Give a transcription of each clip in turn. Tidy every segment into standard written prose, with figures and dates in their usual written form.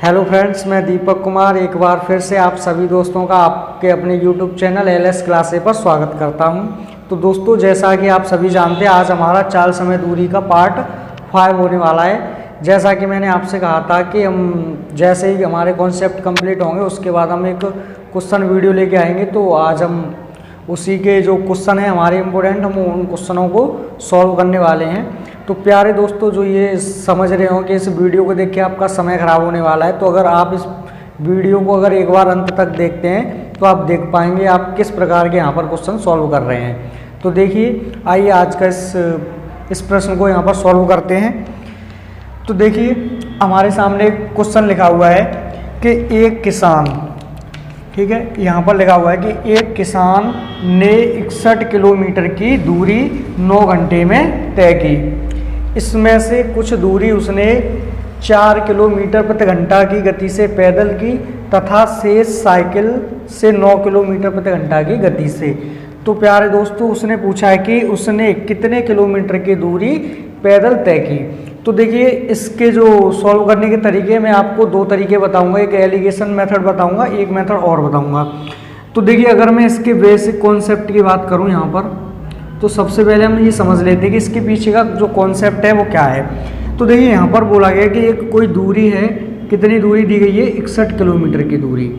Hello friends, मैं दीपक कुमार एक बार फिर से आप सभी दोस्तों का आपके अपने यूट्यूब चैनल एलएस क्लासेस पर स्वागत करता हूं। तो दोस्तों, जैसा कि आप सभी जानते हैं, आज हमारा चाल समय दूरी का पार्ट 5 होने वाला है। जैसा कि मैंने आपसे कहा था कि हम जैसे ही हमारे कॉन्सेप्ट कंप्लीट होंगे उसके बाद हम एक क्वेश्चन वीडियो लेके आएंगे। तो आज हम उसी के जो क्वेश्चन है हमारे इम्पोर्टेंट, हम उन क्वेश्चनों को सॉल्व करने वाले हैं। तो प्यारे दोस्तों, जो ये समझ रहे हो कि इस वीडियो को देख के आपका समय खराब होने वाला है, तो अगर आप इस वीडियो को अगर एक बार अंत तक देखते हैं तो आप देख पाएंगे आप किस प्रकार के यहाँ पर क्वेश्चन सॉल्व कर रहे हैं। तो देखिए, आइए आज का इस प्रश्न को यहाँ पर सॉल्व करते हैं। तो देखिए, हमारे सामने एक क्वेश्चन लिखा हुआ है कि एक किसान, ठीक है, यहाँ पर लिखा हुआ है कि एक किसान ने 61 किलोमीटर की दूरी 9 घंटे में तय की। इसमें से कुछ दूरी उसने 4 किलोमीटर प्रति घंटा की गति से पैदल की तथा शेष साइकिल से 9 किलोमीटर प्रति घंटा की गति से। तो प्यारे दोस्तों, उसने पूछा है कि उसने कितने किलोमीटर की दूरी पैदल तय की। तो देखिए, इसके जो सॉल्व करने के तरीके मैं आपको 2 तरीके बताऊंगा, एक एलिगेशन मेथड बताऊंगा, एक मेथड और बताऊंगा। तो देखिए, अगर मैं इसके बेसिक कॉन्सेप्ट की बात करूं यहाँ पर, तो सबसे पहले हम ये समझ लेते हैं कि इसके पीछे का जो कॉन्सेप्ट है वो क्या है। तो देखिए, यहाँ पर बोला गया कि एक कोई दूरी है, कितनी दूरी दी गई है, 61 किलोमीटर की दूरी।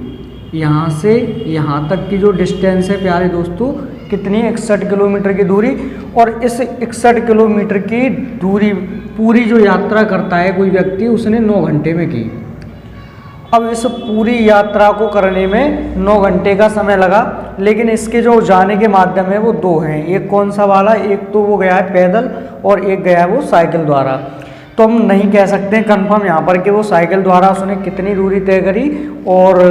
यहाँ से यहाँ तक की जो डिस्टेंस है प्यारे दोस्तों, कितनी है, 61 किलोमीटर की दूरी। और इस 61 किलोमीटर की दूरी पूरी जो यात्रा करता है कोई व्यक्ति, उसने 9 घंटे में की। अब इस पूरी यात्रा को करने में 9 घंटे का समय लगा, लेकिन इसके जो जाने के माध्यम है वो 2 हैं। एक कौन सा वाला, एक तो वो गया है पैदल और एक गया है वो साइकिल द्वारा। तो हम नहीं कह सकते कंफर्म यहाँ पर कि वो साइकिल द्वारा उसने कितनी दूरी तय करी और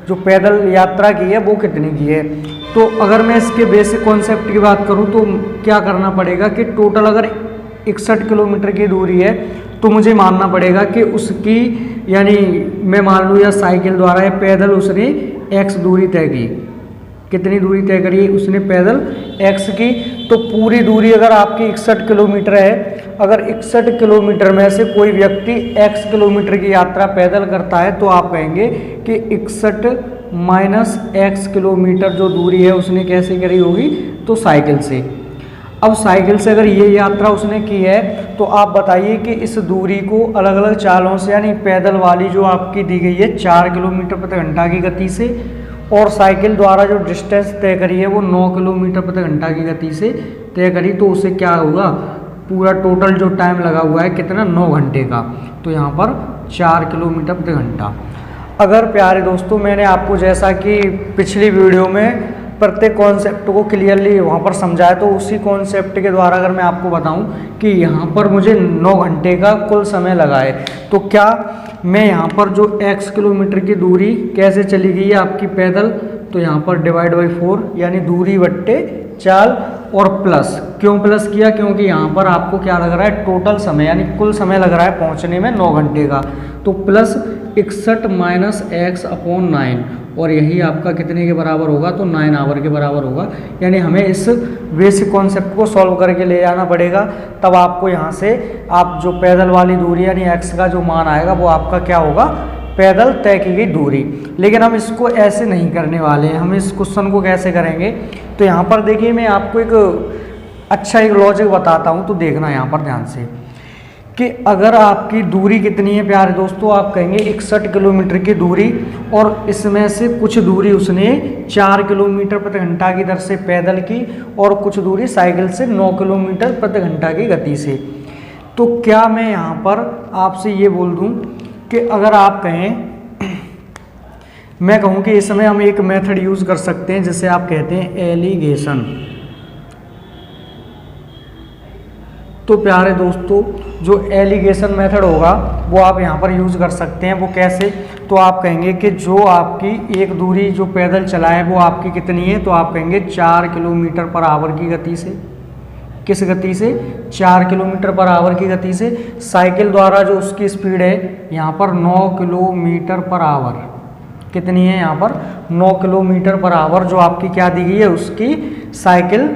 जो पैदल यात्रा की है वो कितनी की है। तो अगर मैं इसके बेसिक कॉन्सेप्ट की बात करूँ तो क्या करना पड़ेगा कि टोटल अगर 61 किलोमीटर की दूरी है तो मुझे मानना पड़ेगा कि उसकी, यानी मैं मान लूँ या साइकिल द्वारा या पैदल उसने x दूरी तय की। कितनी दूरी तय करी उसने पैदल, x की। तो पूरी दूरी अगर आपकी 61 किलोमीटर है, अगर 61 किलोमीटर में से कोई व्यक्ति x किलोमीटर की यात्रा पैदल करता है तो आप कहेंगे कि 61 माइनस x किलोमीटर जो दूरी है उसने कैसे करी होगी, तो साइकिल से। अब साइकिल से अगर ये यात्रा उसने की है तो आप बताइए कि इस दूरी को अलग अलग चालों से, यानी पैदल वाली जो आपकी दी गई है 4 किलोमीटर प्रति घंटा की गति से, और साइकिल द्वारा जो डिस्टेंस तय करी है वो 9 किलोमीटर प्रति घंटा की गति से तय करी, तो उसे क्या होगा, पूरा टोटल जो टाइम लगा हुआ है कितना, 9 घंटे का। तो यहाँ पर 4 किलोमीटर प्रति घंटा। अगर प्यारे दोस्तों, मैंने आपको जैसा कि पिछली वीडियो में प्रत्येक कॉन्सेप्ट को क्लियरली वहाँ पर समझाया, तो उसी कॉन्सेप्ट के द्वारा अगर मैं आपको बताऊं कि यहाँ पर मुझे 9 घंटे का कुल समय लगा है, तो क्या मैं यहाँ पर जो x किलोमीटर की दूरी कैसे चली गई है आपकी पैदल, तो यहाँ पर डिवाइड बाई 4, यानी दूरी बट्टे चाल, और प्लस, क्यों प्लस किया, क्योंकि यहाँ पर आपको क्या लग रहा है, टोटल समय यानी कुल समय लग रहा है पहुँचने में 9 घंटे का। तो प्लस 61 माइनस x अपॉन 9, और यही आपका कितने के बराबर होगा, तो 9 आवर के बराबर होगा। यानी हमें इस बेसिक कॉन्सेप्ट को सॉल्व करके ले जाना पड़ेगा, तब आपको यहाँ से आप जो पैदल वाली दूरी यानी x का जो मान आएगा वो आपका क्या होगा, पैदल तय की गई दूरी। लेकिन हम इसको ऐसे नहीं करने वाले हैं। हम इस क्वेश्चन को कैसे करेंगे, तो यहाँ पर देखिए, मैं आपको एक अच्छा एक लॉजिक बताता हूँ, तो देखना यहाँ पर ध्यान से कि अगर आपकी दूरी कितनी है प्यारे दोस्तों, आप कहेंगे 61 किलोमीटर की दूरी, और इसमें से कुछ दूरी उसने 4 किलोमीटर प्रति घंटा की दर से पैदल की और कुछ दूरी साइकिल से 9 किलोमीटर प्रति घंटा की गति से। तो क्या मैं यहाँ पर आपसे ये बोल दूँ कि अगर आप कहें, मैं कहूँ कि इस समय हम एक मेथड यूज़ कर सकते हैं जिसे आप कहते हैं एलिगेशन। तो प्यारे दोस्तों, जो एलिगेशन मेथड होगा वो आप यहाँ पर यूज़ कर सकते हैं। वो कैसे, तो आप कहेंगे कि जो आपकी एक दूरी जो पैदल चला है वो आपकी कितनी है, तो आप कहेंगे 4 किलोमीटर पर आवर की गति से। किस गति से, 4 किलोमीटर पर आवर की गति से। साइकिल द्वारा जो उसकी स्पीड है यहाँ पर 9 किलोमीटर पर आवर, कितनी है यहाँ पर, 9 किलोमीटर पर आवर जो आपकी क्या दी गई है, उसकी साइकिल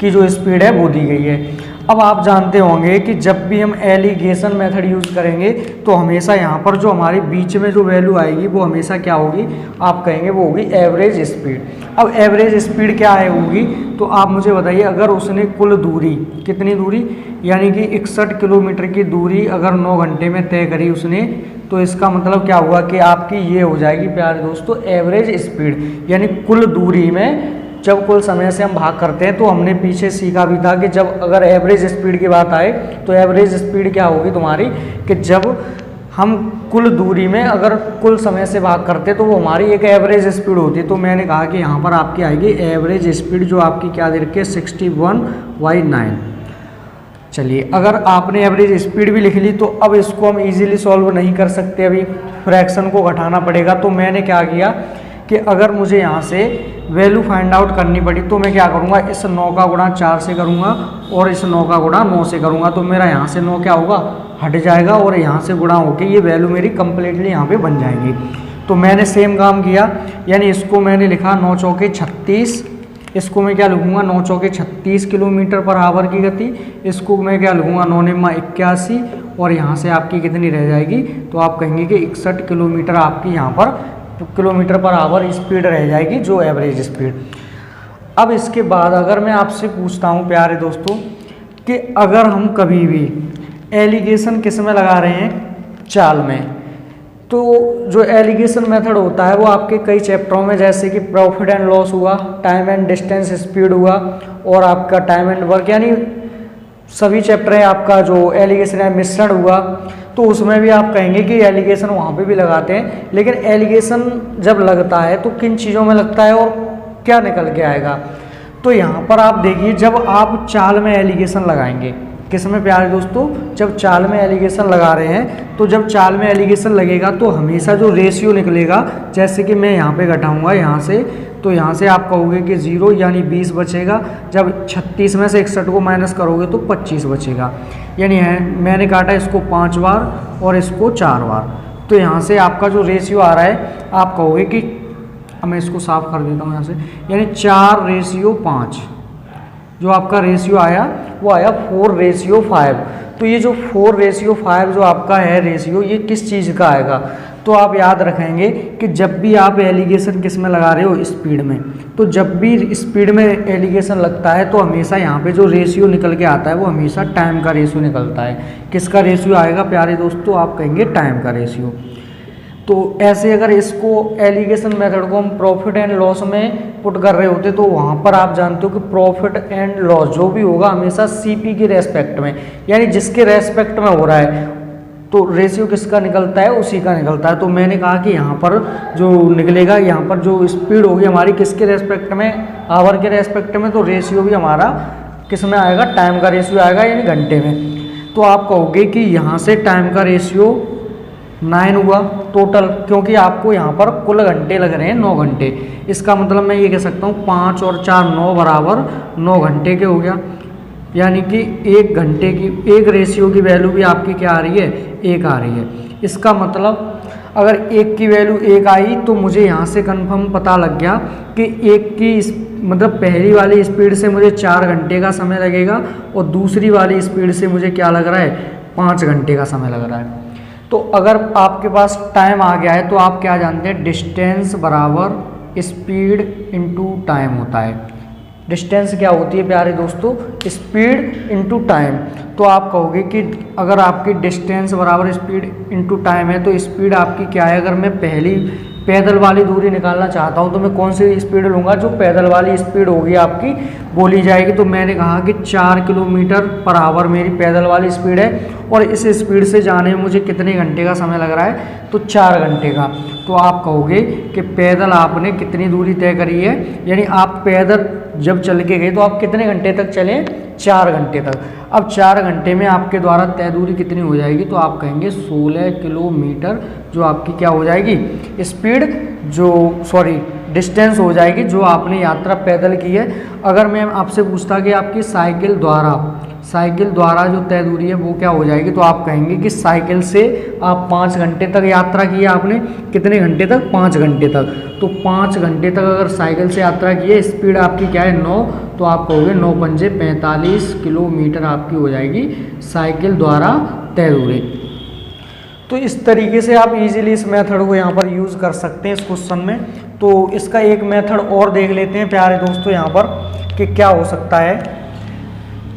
की जो स्पीड है वो दी गई है। अब आप जानते होंगे कि जब भी हम एलिगेशन मेथड यूज़ करेंगे तो हमेशा यहाँ पर जो हमारी बीच में जो वैल्यू आएगी वो हमेशा क्या होगी, आप कहेंगे वो होगी एवरेज स्पीड। अब एवरेज स्पीड क्या है होगी, तो आप मुझे बताइए, अगर उसने कुल दूरी, कितनी दूरी, यानी कि 61 किलोमीटर की दूरी अगर 9 घंटे में तय करी उसने, तो इसका मतलब क्या हुआ कि आपकी ये हो जाएगी प्यारे दोस्तों एवरेज स्पीड। यानी कुल दूरी में जब कुल समय से हम भाग करते हैं, तो हमने पीछे सीखा भी था कि जब अगर एवरेज स्पीड की बात आए तो एवरेज स्पीड क्या होगी तुम्हारी, कि जब हम कुल दूरी में अगर कुल समय से भाग करते हैं तो वो हमारी एक एवरेज स्पीड होती है। तो मैंने कहा कि यहाँ पर आपकी आएगी एवरेज स्पीड, जो आपकी क्या दे रखी है 61/9। चलिए, अगर आपने एवरेज स्पीड भी लिख ली तो अब इसको हम इजीली सॉल्व नहीं कर सकते, अभी फ्रैक्शन को घटाना पड़ेगा। तो मैंने क्या किया कि अगर मुझे यहाँ से वैल्यू फाइंड आउट करनी पड़ी तो मैं क्या करूँगा, इस 9 का गुणा 4 से करूँगा और इस 9 का गुणा 9 से करूँगा, तो मेरा यहाँ से 9 क्या होगा, हट जाएगा और यहाँ से गुणा होके ये वैल्यू मेरी कंप्लीटली यहाँ पे बन जाएगी। तो मैंने सेम काम किया, यानी इसको मैंने लिखा 9 चौके 36, इसको मैं क्या लिखूँगा 9 चौके 36 किलोमीटर पर आवर की गति, इसको मैं क्या लिखूँगा 9 निम्मा 81, और यहाँ से आपकी कितनी रह जाएगी, तो आप कहेंगे कि 61 किलोमीटर आपकी यहाँ पर किलोमीटर पर आवर स्पीड रह जाएगी, जो एवरेज स्पीड। अब इसके बाद अगर मैं आपसे पूछता हूँ प्यारे दोस्तों कि अगर हम कभी भी एलिगेशन किस में लगा रहे हैं, चाल में, तो जो एलिगेशन मेथड होता है वो आपके कई चैप्टरों में, जैसे कि प्रॉफिट एंड लॉस हुआ, टाइम एंड डिस्टेंस स्पीड हुआ, और आपका टाइम एंड वर्क, यानी सभी चैप्टर है आपका जो एलिगेशन है, मिश्रण हुआ, तो उसमें भी आप कहेंगे कि एलिगेशन वहाँ पे भी लगाते हैं। लेकिन एलिगेशन जब लगता है तो किन चीज़ों में लगता है और क्या निकल के आएगा, तो यहाँ पर आप देखिए, जब आप चाल में एलिगेशन लगाएंगे, किस में प्यारे दोस्तों, जब चाल में एलिगेशन लगा रहे हैं, तो जब चाल में एलिगेशन लगेगा तो हमेशा जो रेशियो निकलेगा, जैसे कि मैं यहाँ पे घटाऊँगा यहाँ से, तो यहाँ से आप कहोगे कि 0 यानी 20 बचेगा, जब 36 में से 61 को माइनस करोगे तो 25 बचेगा, यानी है मैंने काटा इसको 5 बार और इसको 4 बार, तो यहाँ से आपका जो रेशियो आ रहा है, आप कहोगे कि, अब मैं इसको साफ कर देता हूँ यहाँ से, यानी 4:5, जो आपका रेशियो आया वो आया 4:5। तो ये जो 4:5 जो आपका है रेशियो, ये किस चीज़ का आएगा, तो आप याद रखेंगे कि जब भी आप एलिगेशन किस में लगा रहे हो, स्पीड में, तो जब भी स्पीड में एलिगेशन लगता है तो हमेशा यहाँ पे जो रेशियो निकल के आता है वो हमेशा टाइम का रेशियो निकलता है। किसका रेशियो आएगा प्यारे दोस्तों, आप कहेंगे टाइम का रेशियो। तो ऐसे अगर इसको एलिगेशन मेथड को हम प्रॉफिट एंड लॉस में पुट कर रहे होते तो वहाँ पर आप जानते हो कि प्रॉफिट एंड लॉस जो भी होगा हमेशा सीपी के रेस्पेक्ट में, यानी जिसके रेस्पेक्ट में हो रहा है, तो रेशियो किसका निकलता है, उसी का निकलता है। तो मैंने कहा कि यहाँ पर जो निकलेगा, यहाँ पर जो स्पीड होगी हमारी किसके रेस्पेक्ट में, आवर के रेस्पेक्ट में, तो रेशियो भी हमारा किस में आएगा, टाइम का रेशियो आएगा, यानी घंटे में। तो आप कहोगे कि यहाँ से टाइम का रेशियो 9 हुआ टोटल, क्योंकि आपको यहाँ पर कुल घंटे लग रहे हैं 9 घंटे। इसका मतलब मैं ये कह सकता हूँ 5 और 4 9 बराबर 9 घंटे के हो गया, यानी कि 1 घंटे की एक रेशियो की वैल्यू भी आपकी क्या आ रही है, 1 आ रही है। इसका मतलब अगर 1 की वैल्यू 1 आई तो मुझे यहाँ से कंफर्म पता लग गया कि 1 की मतलब पहली वाली स्पीड से मुझे 4 घंटे का समय लगेगा और दूसरी वाली स्पीड से मुझे क्या लग रहा है, 5 घंटे का समय लग रहा है। तो अगर आपके पास टाइम आ गया है तो आप क्या जानते हैं, डिस्टेंस बराबर स्पीड इनटू टाइम होता है। डिस्टेंस क्या होती है प्यारे दोस्तों, स्पीड इनटू टाइम। तो आप कहोगे कि अगर आपकी डिस्टेंस बराबर स्पीड इनटू टाइम है तो स्पीड आपकी क्या है, अगर मैं पहली पैदल वाली दूरी निकालना चाहता हूं तो मैं कौन सी स्पीड लूँगा, जो पैदल वाली स्पीड होगी आपकी बोली जाएगी। तो मैंने कहा कि 4 किलोमीटर पर आवर मेरी पैदल वाली स्पीड है और इस स्पीड से जाने में मुझे कितने घंटे का समय लग रहा है, तो 4 घंटे का। तो आप कहोगे कि पैदल आपने कितनी दूरी तय करी है, यानी आप पैदल जब चल के गए तो आप कितने घंटे तक चले, 4 घंटे तक। अब 4 घंटे में आपके द्वारा तय दूरी कितनी हो जाएगी, तो आप कहेंगे 16 किलोमीटर, जो आपकी क्या हो जाएगी स्पीड, जो डिस्टेंस हो जाएगी जो आपने यात्रा पैदल की है। अगर मैं आपसे पूछता कि आपकी साइकिल द्वारा जो तय दूरी है वो क्या हो जाएगी, तो आप कहेंगे कि साइकिल से आप 5 घंटे तक यात्रा की है आपने। कितने घंटे तक? 5 घंटे तक। तो 5 घंटे तक अगर साइकिल से यात्रा की है, स्पीड आपकी क्या है 9, तो आप कहोगे 9 पंजे 45 किलोमीटर आपकी हो जाएगी साइकिल द्वारा तय दूरी। तो इस तरीके से आप इजीली इस मेथड को यहाँ पर यूज़ कर सकते हैं इस क्वेश्चन में। तो इसका एक मेथड और देख लेते हैं प्यारे दोस्तों यहाँ पर कि क्या हो सकता है।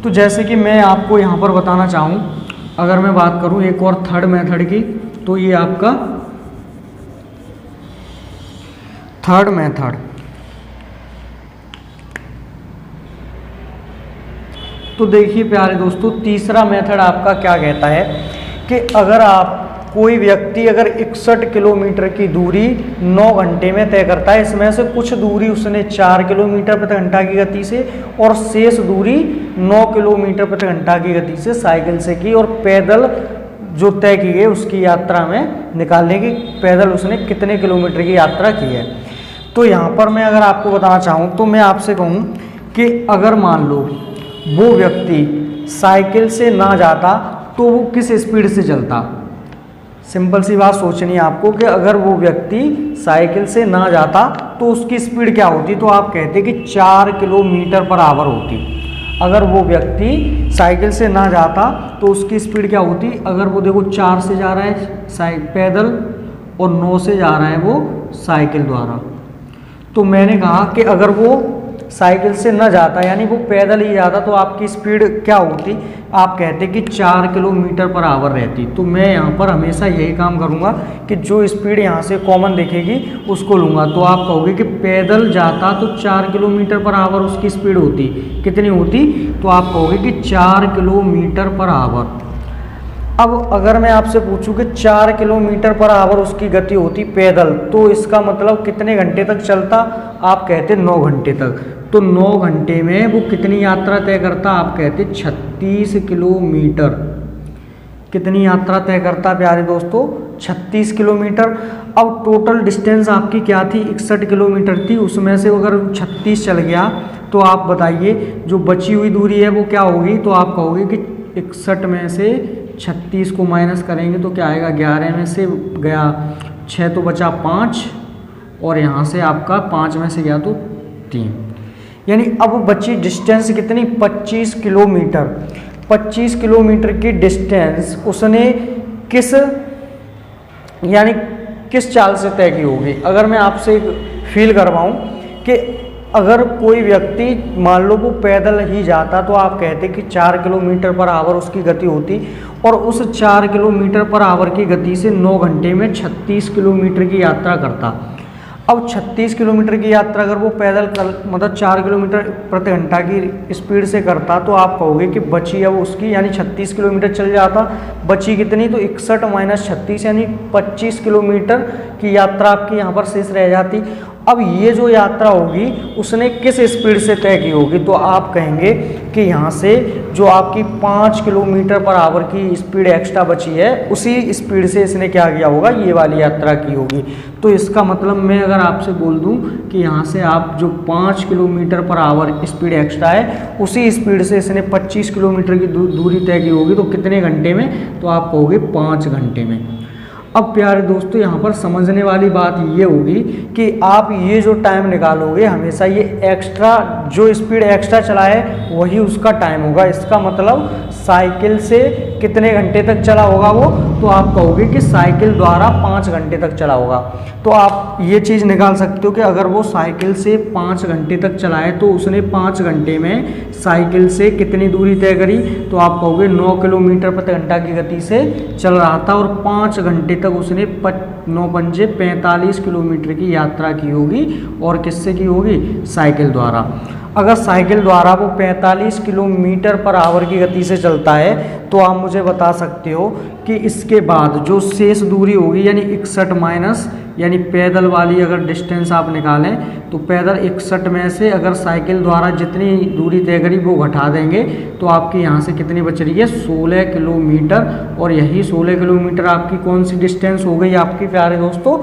तो जैसे कि मैं आपको यहाँ पर बताना चाहूँ, अगर मैं बात करूँ एक और थर्ड मेथड की, तो ये आपका थर्ड मेथड। तो देखिए प्यारे दोस्तों, तीसरा मेथड आपका क्या कहता है कि अगर आप कोई व्यक्ति अगर 61 किलोमीटर की दूरी 9 घंटे में तय करता है, इसमें से कुछ दूरी उसने 4 किलोमीटर प्रति घंटा की गति से और शेष दूरी 9 किलोमीटर प्रति घंटा की गति से साइकिल से की, और पैदल जो तय की है उसकी यात्रा में निकालने की पैदल उसने कितने किलोमीटर की यात्रा की है। तो यहाँ पर मैं अगर आपको बताना चाहूँ तो मैं आपसे कहूँ कि अगर मान लो वो व्यक्ति साइकिल से ना जाता तो वो किस स्पीड से चलता। सिंपल सी बात सोचनी है आपको कि अगर वो व्यक्ति साइकिल से ना जाता तो उसकी स्पीड क्या होती, तो आप कहते कि 4 किलोमीटर पर आवर होती। अगर वो व्यक्ति साइकिल से ना जाता तो उसकी स्पीड क्या होती, अगर वो देखो 4 से जा रहा है पैदल और 9 से जा रहा है वो साइकिल द्वारा, तो मैंने कहा कि अगर वो साइकिल से न जाता यानी वो पैदल ही जाता तो आपकी स्पीड क्या होती, आप कहते कि 4 किलोमीटर पर आवर रहती। तो मैं यहाँ पर हमेशा यही काम करूँगा कि जो स्पीड यहाँ से कॉमन दिखेगी उसको लूँगा। तो आप कहोगे कि पैदल जाता तो 4 किलोमीटर पर आवर उसकी स्पीड होती, कितनी होती, तो आप कहोगे कि 4 किलोमीटर पर आवर। अब अगर मैं आपसे पूछूं कि 4 किलोमीटर पर आवर उसकी गति होती पैदल, तो इसका मतलब कितने घंटे तक चलता, आप कहते 9 घंटे तक। तो 9 घंटे में वो कितनी यात्रा तय करता, आप कहते 36 किलोमीटर। कितनी यात्रा तय करता प्यारे दोस्तों, 36 किलोमीटर। अब टोटल डिस्टेंस आपकी क्या थी, 61 किलोमीटर थी, उसमें से अगर 36 चल गया तो आप बताइए जो बची हुई दूरी है वो क्या होगी। तो आप कहोगे कि 61 में से 36 को माइनस करेंगे तो क्या आएगा, 11 में से गया 6 तो बचा 5, और यहाँ से आपका 5 में से गया तो 3, यानी अब बची डिस्टेंस कितनी, 25 किलोमीटर। 25 किलोमीटर की डिस्टेंस उसने किस चाल से तय की होगी। अगर मैं आपसे फील करवाऊँ कि अगर कोई व्यक्ति मान लो वो पैदल ही जाता तो आप कहते कि 4 किलोमीटर पर आवर उसकी गति होती, और उस 4 किलोमीटर पर आवर की गति से 9 घंटे में 36 किलोमीटर की यात्रा करता। अब 36 किलोमीटर की यात्रा अगर वो पैदल मतलब 4 किलोमीटर प्रति घंटा की स्पीड से करता तो आप कहोगे कि बची अब उसकी यानी 36 किलोमीटर चल जाता, बची कितनी, तो 61 माइनस 36 यानी 25 किलोमीटर की यात्रा आपकी यहाँ पर शेष रह जाती। अब ये जो यात्रा होगी उसने किस स्पीड से तय की होगी, तो आप कहेंगे कि यहाँ से जो आपकी 5 किलोमीटर पर आवर की स्पीड एक्स्ट्रा बची है उसी स्पीड से इसने क्या किया होगा, ये वाली यात्रा की होगी। तो इसका मतलब मैं अगर आपसे बोल दूं कि यहाँ से आप जो 5 kilometre per hour speed extra है उसी स्पीड से इसने 25 किलोमीटर की दूरी तय की होगी, तो कितने घंटे में, तो आप कहोगे 5 घंटे में। अब प्यारे दोस्तों यहाँ पर समझने वाली बात ये होगी कि आप ये जो टाइम निकालोगे हमेशा ये एक्स्ट्रा जो स्पीड एक्स्ट्रा चला है वही उसका टाइम होगा। इसका मतलब साइकिल से कितने घंटे तक चला होगा वो, तो आप कहोगे कि साइकिल द्वारा 5 घंटे तक चला होगा। तो आप ये चीज़ निकाल सकते हो कि अगर वो साइकिल से 5 घंटे तक चलाए तो उसने 5 घंटे में साइकिल से कितनी दूरी तय करी, तो आप कहोगे 9 किलोमीटर प्रति घंटा की गति से चल रहा था और 5 घंटे तक उसने 9 पंजे 45 किलोमीटर की यात्रा की होगी। और किससे की होगी, साइकिल द्वारा। अगर साइकिल द्वारा वो 45 किलोमीटर पर आवर की गति से चलता है तो आप मुझे बता सकते हो कि इसके बाद जो शेष दूरी होगी यानी 61 माइनस यानी पैदल वाली अगर डिस्टेंस आप निकालें तो पैदल 61 में से अगर साइकिल द्वारा जितनी दूरी तय करी वो घटा देंगे तो आपकी यहाँ से कितनी बच रही है, 16 किलोमीटर। और यही 16 किलोमीटर आपकी कौन सी डिस्टेंस हो गई आपकी प्यारे दोस्तों,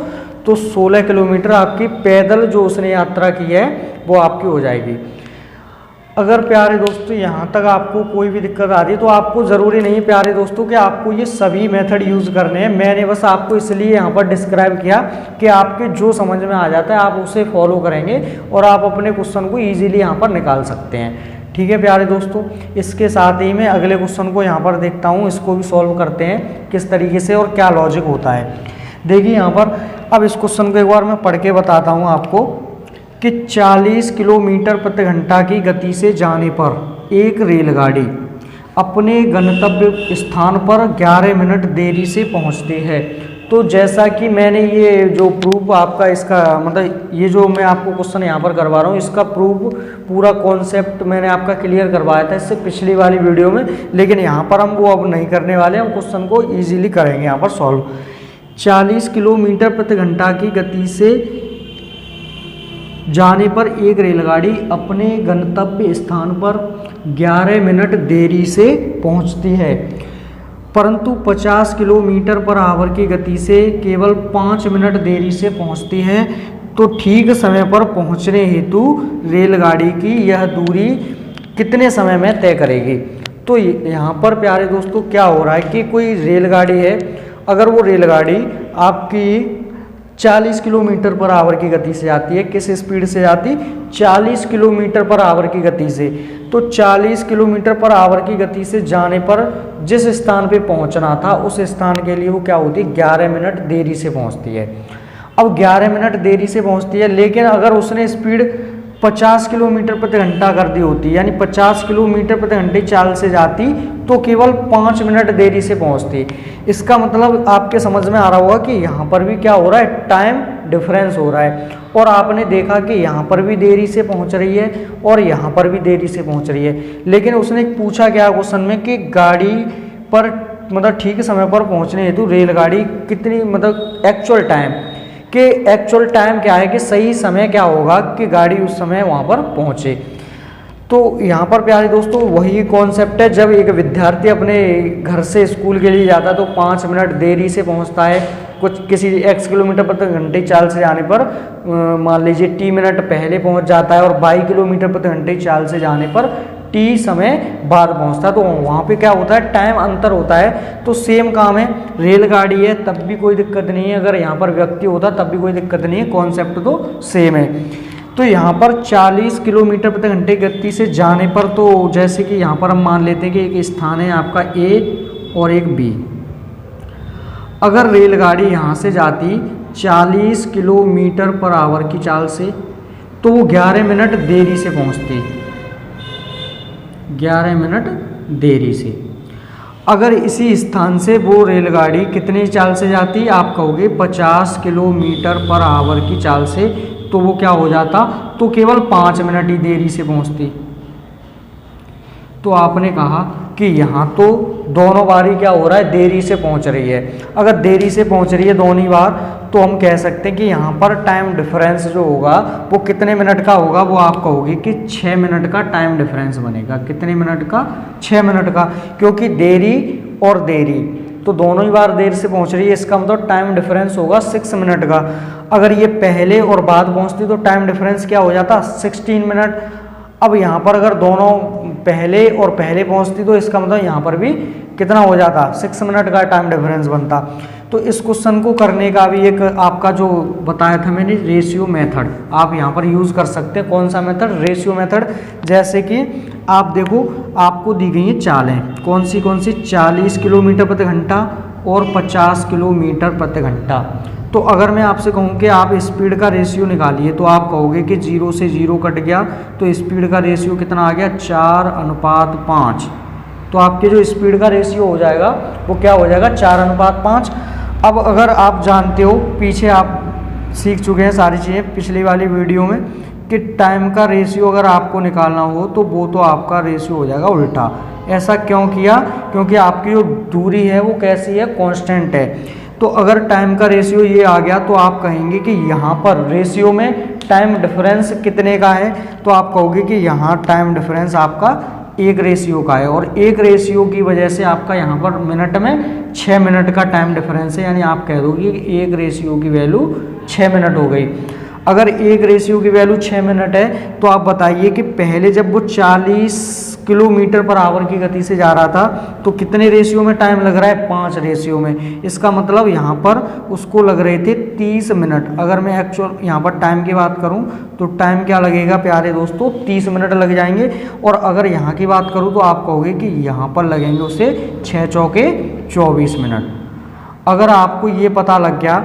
तो 16 किलोमीटर आपकी पैदल जो उसने यात्रा की है वो आपकी हो जाएगी। अगर प्यारे दोस्तों यहाँ तक आपको कोई भी दिक्कत आ रही है तो आपको ज़रूरी नहीं प्यारे दोस्तों कि आपको ये सभी मेथड यूज़ करने हैं। मैंने बस आपको इसलिए यहाँ पर डिस्क्राइब किया कि आपके जो समझ में आ जाता है आप उसे फॉलो करेंगे और आप अपने क्वेश्चन को ईजिली यहाँ पर निकाल सकते हैं। ठीक है प्यारे दोस्तों, इसके साथ ही मैं अगले क्वेश्चन को यहाँ पर देखता हूँ, इसको भी सॉल्व करते हैं किस तरीके से और क्या लॉजिक होता है। देखिए यहाँ पर अब इस क्वेश्चन को एक बार मैं पढ़ के बताता हूँ आपको कि 40 किलोमीटर प्रति घंटा की गति से जाने पर एक रेलगाड़ी अपने गंतव्य स्थान पर 11 मिनट देरी से पहुंचती है। तो जैसा कि मैंने ये जो प्रूफ आपका इसका मतलब ये जो मैं आपको क्वेश्चन यहाँ पर करवा रहा हूँ इसका प्रूफ पूरा कॉन्सेप्ट मैंने आपका क्लियर करवाया था इससे पिछली वाली वीडियो में, लेकिन यहाँ पर हम वो अब नहीं करने वाले, हम क्वेश्चन को ईजिली करेंगे यहाँ पर सॉल्व। 40 किलोमीटर प्रति घंटा की गति से जाने पर एक रेलगाड़ी अपने गंतव्य स्थान पर 11 मिनट देरी से पहुंचती है, परंतु 50 किलोमीटर पर आवर की गति से केवल 5 मिनट देरी से पहुंचती है। तो ठीक समय पर पहुंचने हेतु रेलगाड़ी की यह दूरी कितने समय में तय करेगी। तो यहाँ पर प्यारे दोस्तों क्या हो रहा है कि कोई रेलगाड़ी है, अगर वो रेलगाड़ी आपकी 40 किलोमीटर पर आवर की गति से आती है, किस स्पीड से आती, 40 किलोमीटर पर आवर की गति से, तो 40 किलोमीटर पर आवर की गति से जाने पर जिस स्थान पे पहुंचना था उस स्थान के लिए वो क्या होती है 11 मिनट देरी से पहुंचती है। अब 11 मिनट देरी से पहुंचती है, लेकिन अगर उसने स्पीड 50 किलोमीटर प्रति घंटा कर दी होती, यानी 50 किलोमीटर प्रति घंटे चाल से जाती तो केवल 5 मिनट देरी से पहुंचती। इसका मतलब आपके समझ में आ रहा होगा कि यहाँ पर भी क्या हो रहा है, टाइम डिफरेंस हो रहा है। और आपने देखा कि यहाँ पर भी देरी से पहुँच रही है और यहाँ पर भी देरी से पहुँच रही है, लेकिन उसने पूछा क्या क्वेश्चन में कि गाड़ी पर मतलब ठीक समय पर पहुँचने हेतु रेलगाड़ी कितनी मतलब एक्चुअल टाइम कि एक्चुअल टाइम क्या है कि सही समय क्या होगा कि गाड़ी उस समय वहाँ पर पहुँचे। तो यहाँ पर प्यारे दोस्तों वही कॉन्सेप्ट है, जब एक विद्यार्थी अपने घर से स्कूल के लिए जाता है तो 5 मिनट देरी से पहुँचता है, कुछ किसी x किलोमीटर प्रति घंटे चाल से जाने पर मान लीजिए t मिनट पहले पहुँच जाता है, और 22 किलोमीटर प्रति घंटे चाल से जाने पर t समय बाद पहुँचता है। तो वहाँ पे क्या होता है, टाइम अंतर होता है। तो सेम काम है, रेलगाड़ी है तब भी कोई दिक्कत नहीं है, अगर यहाँ पर व्यक्ति होता तब भी कोई दिक्कत नहीं है, कॉन्सेप्ट तो सेम है। तो यहाँ पर 40 किलोमीटर प्रति घंटे गति से जाने पर, तो जैसे कि यहाँ पर हम मान लेते हैं कि एक स्थान है आपका A और एक B। अगर रेलगाड़ी यहाँ से जाती 40 किलोमीटर पर आवर की चाल से तो वो 11 मिनट देरी से पहुँचती, 11 मिनट देरी से। अगर इसी स्थान से वो रेलगाड़ी कितनी चाल से जाती, आप कहोगे 50 किलोमीटर पर आवर की चाल से, तो वो क्या हो जाता, तो केवल 5 मिनट ही देरी से पहुंचती। तो आपने कहा कि यहाँ तो दोनों बारी क्या हो रहा है, देरी से पहुंच रही है। अगर देरी से पहुंच रही है दोनों बार, तो हम कह सकते हैं कि यहाँ पर टाइम डिफरेंस जो होगा वो कितने मिनट का होगा, वो आप कहोगे कि 6 मिनट का टाइम डिफरेंस बनेगा। कितने मिनट का, 6 मिनट का, क्योंकि देरी और देरी तो दोनों ही बार देर से पहुंच रही है, इसका मतलब टाइम डिफरेंस होगा 6 मिनट का। अगर ये पहले और बाद पहुंचती तो टाइम डिफरेंस क्या हो जाता, 16 मिनट। अब यहाँ पर अगर दोनों पहले और पहले पहुंचती तो इसका मतलब यहाँ पर भी कितना हो जाता, 6 मिनट का टाइम डिफरेंस बनता। तो इस क्वेश्चन को करने का भी एक आपका जो बताया था मैंने रेशियो मेथड, आप यहाँ पर यूज़ कर सकते हैं। कौन सा मेथड, रेशियो मेथड। जैसे कि आप देखो आपको दी गई है चालें, कौन सी 40 किलोमीटर प्रति घंटा और 50 किलोमीटर प्रति घंटा। तो अगर मैं आपसे कहूँ कि आप स्पीड का रेशियो निकालिए, तो आप कहोगे कि 0 से 0 कट गया तो स्पीड का रेशियो कितना आ गया, 4:5। तो आपके जो स्पीड का रेशियो हो जाएगा वो क्या हो जाएगा, 4:5। अब अगर आप जानते हो, पीछे आप सीख चुके हैं सारी चीज़ें पिछली वाली वीडियो में, कि टाइम का रेशियो अगर आपको निकालना हो तो वो तो आपका रेशियो हो जाएगा उल्टा। ऐसा क्यों किया, क्योंकि आपकी जो दूरी है वो कैसी है, कांस्टेंट है। तो अगर टाइम का रेशियो ये आ गया तो आप कहेंगे कि यहाँ पर रेशियो में टाइम डिफरेंस कितने का है, तो आप कहोगे कि यहाँ टाइम डिफरेंस आपका 1 रेशियो का है, और 1 रेशियो की वजह से आपका यहाँ पर मिनट में 6 मिनट का टाइम डिफरेंस है। यानी आप कह दोगे कि 1 रेशियो की वैल्यू 6 मिनट हो गई। अगर एक रेशियो की वैल्यू 6 मिनट है तो आप बताइए कि पहले जब वो 40 किलोमीटर पर आवर की गति से जा रहा था तो कितने रेशियो में टाइम लग रहा है, 5 रेशियो में। इसका मतलब यहाँ पर उसको लग रहे थे 30 मिनट। अगर मैं एक्चुअल यहाँ पर टाइम की बात करूँ तो टाइम क्या लगेगा प्यारे दोस्तों, 30 मिनट लग जाएंगे। और अगर यहाँ की बात करूँ तो आप कहोगे कि यहाँ पर लगेंगे उसे 6 चौके 24 मिनट। अगर आपको ये पता लग गया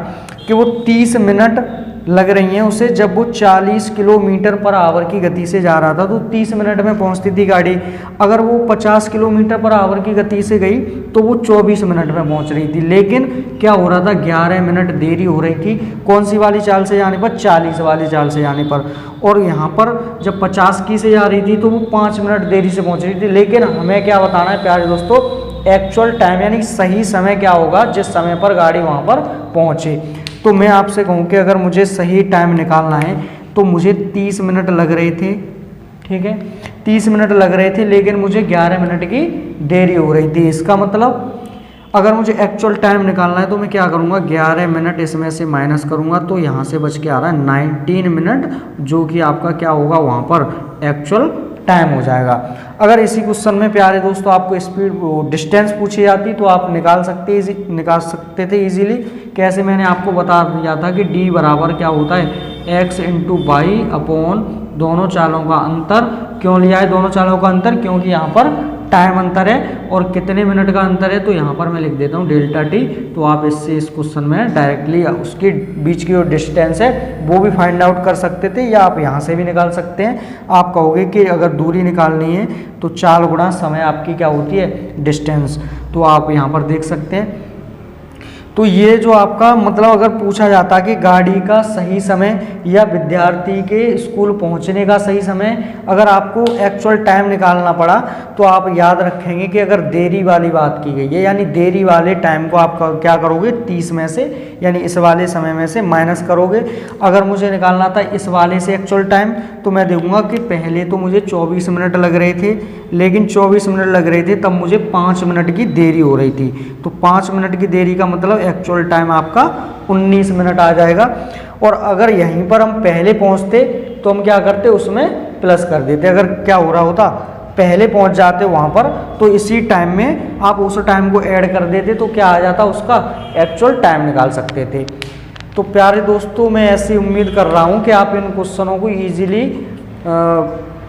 कि वो 30 मिनट लग रही हैं उसे जब वो 40 किलोमीटर पर आवर की गति से जा रहा था तो 30 मिनट में पहुंचती थी गाड़ी। अगर वो 50 किलोमीटर पर आवर की गति से गई तो वो 24 मिनट में पहुंच रही थी। लेकिन क्या हो रहा था, 11 मिनट देरी हो रही थी। कौन सी वाली चाल से जाने पर, 40 वाली चाल से जाने पर। और यहाँ पर जब 50 की से जा रही थी तो वो 5 मिनट देरी से पहुँच रही थी। लेकिन हमें क्या बताना है प्यारे दोस्तों, एक्चुअल टाइम यानी सही समय क्या होगा जिस समय पर गाड़ी वहाँ पर पहुँचे। तो मैं आपसे कहूँ कि अगर मुझे सही टाइम निकालना है तो मुझे 30 मिनट लग रहे थे, ठीक है, 30 मिनट लग रहे थे, लेकिन मुझे 11 मिनट की देरी हो रही थी। इसका मतलब अगर मुझे एक्चुअल टाइम निकालना है तो मैं क्या करूँगा, 11 मिनट इसमें से माइनस करूँगा तो यहाँ से बच के आ रहा है 19 मिनट, जो कि आपका क्या होगा वहाँ पर एक्चुअल टाइम हो जाएगा। अगर इसी क्वेश्चन में प्यारे दोस्तों आपको स्पीड डिस्टेंस पूछी जाती तो आप निकाल सकते थे इजीली। कैसे, मैंने आपको बता दिया था कि d बराबर क्या होता है, x इंटू वाई अपॉन दोनों चालों का अंतर। क्यों लिया है दोनों चालों का अंतर, क्योंकि यहाँ पर टाइम अंतर है और कितने मिनट का अंतर है, तो यहाँ पर मैं लिख देता हूँ डेल्टा टी। तो आप इससे इस क्वेश्चन में डायरेक्टली उसकी बीच की जो डिस्टेंस है वो भी फाइंड आउट कर सकते थे, या आप यहाँ से भी निकाल सकते हैं। आप कहोगे कि अगर दूरी निकालनी है तो चाल गुणा समय आपकी क्या होती है, डिस्टेंस। तो आप यहाँ पर देख सकते हैं। तो ये जो आपका मतलब अगर पूछा जाता कि गाड़ी का सही समय या विद्यार्थी के स्कूल पहुंचने का सही समय, अगर आपको एक्चुअल टाइम निकालना पड़ा तो आप याद रखेंगे कि अगर देरी वाली बात की गई है यानी देरी वाले टाइम को आप क्या करोगे, 30 में से यानी इस वाले समय में से माइनस करोगे। अगर मुझे निकालना था इस वाले से एक्चुअल टाइम तो मैं देखूंगा कि पहले तो मुझे 24 मिनट लग रहे थे, लेकिन 24 मिनट लग रहे थे तब मुझे 5 मिनट की देरी हो रही थी। तो 5 मिनट की देरी का मतलब एक्चुअल टाइम आपका 19 मिनट आ जाएगा। और अगर यहीं पर हम पहले पहुंचते तो हम क्या करते, उसमें प्लस कर देते। अगर क्या हो रहा होता, पहले पहुंच जाते वहां पर तो इसी टाइम में आप उस टाइम को ऐड कर देते तो क्या आ जाता, उसका एक्चुअल टाइम निकाल सकते थे। तो प्यारे दोस्तों मैं ऐसी उम्मीद कर रहा हूं कि आप इन क्वेश्चनों को ईजिली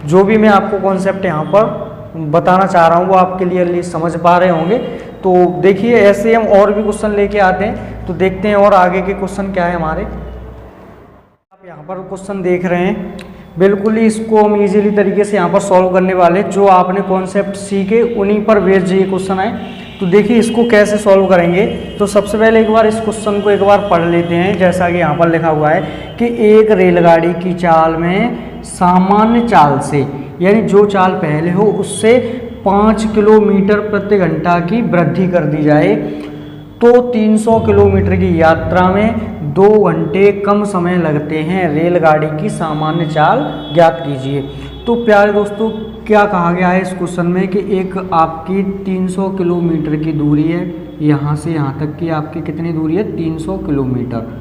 जो भी मैं आपको कॉन्सेप्ट यहाँ पर बताना चाह रहा हूँ वो आप क्लियरली समझ पा रहे होंगे। तो देखिए ऐसे हम और भी क्वेश्चन लेके आते हैं, तो देखते हैं और आगे के क्वेश्चन क्या है हमारे। आप यहाँ पर क्वेश्चन देख रहे हैं, बिल्कुल ही इसको हम इजीली तरीके से यहाँ पर सॉल्व करने वाले, जो आपने कॉन्सेप्ट सीखे उन्हीं पर बेस्ड ये क्वेश्चन आए। तो देखिए इसको कैसे सॉल्व करेंगे। तो सबसे पहले एक बार इस क्वेश्चन को एक बार पढ़ लेते हैं। जैसा कि यहाँ पर लिखा हुआ है कि एक रेलगाड़ी की चाल में सामान्य चाल से यानी जो चाल पहले हो उससे 5 किलोमीटर प्रति घंटा की वृद्धि कर दी जाए तो 300 किलोमीटर की यात्रा में 2 घंटे कम समय लगते हैं। रेलगाड़ी की सामान्य चाल ज्ञात कीजिए। तो प्यारे दोस्तों क्या कहा गया है इस क्वेश्चन में कि एक आपकी 300 किलोमीटर की दूरी है, यहाँ से यहाँ तक की आपकी कितनी दूरी है, 300 किलोमीटर।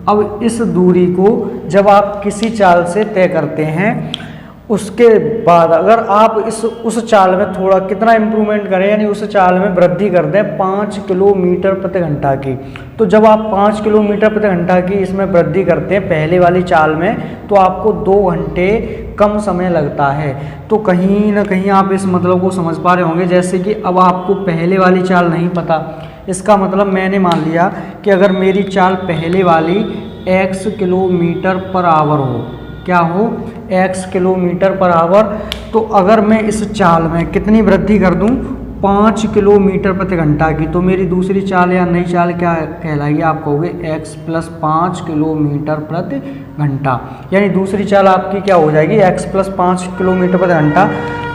अब इस दूरी को जब आप किसी चाल से तय करते हैं उसके बाद अगर आप उस चाल में थोड़ा कितना इम्प्रूवमेंट करें यानी उस चाल में वृद्धि कर दें 5 किलोमीटर प्रति घंटा की, तो जब आप 5 किलोमीटर प्रति घंटा की इसमें वृद्धि करते हैं पहले वाली चाल में तो आपको 2 घंटे कम समय लगता है। तो कहीं ना कहीं आप इस मतलब को समझ पा रहे होंगे। जैसे कि अब आपको पहले वाली चाल नहीं पता, इसका मतलब मैंने मान लिया कि अगर मेरी चाल पहले वाली x किलोमीटर पर आवर हो, क्या हो, x किलोमीटर पर आवर, तो अगर मैं इस चाल में कितनी वृद्धि कर दूं 5 किलोमीटर प्रति घंटा की, तो मेरी दूसरी चाल या नई चाल क्या कहलाएगी, आप कहोगे x प्लस 5 किलोमीटर प्रति घंटा, यानी दूसरी चाल आपकी क्या हो जाएगी x प्लस 5 किलोमीटर प्रति घंटा।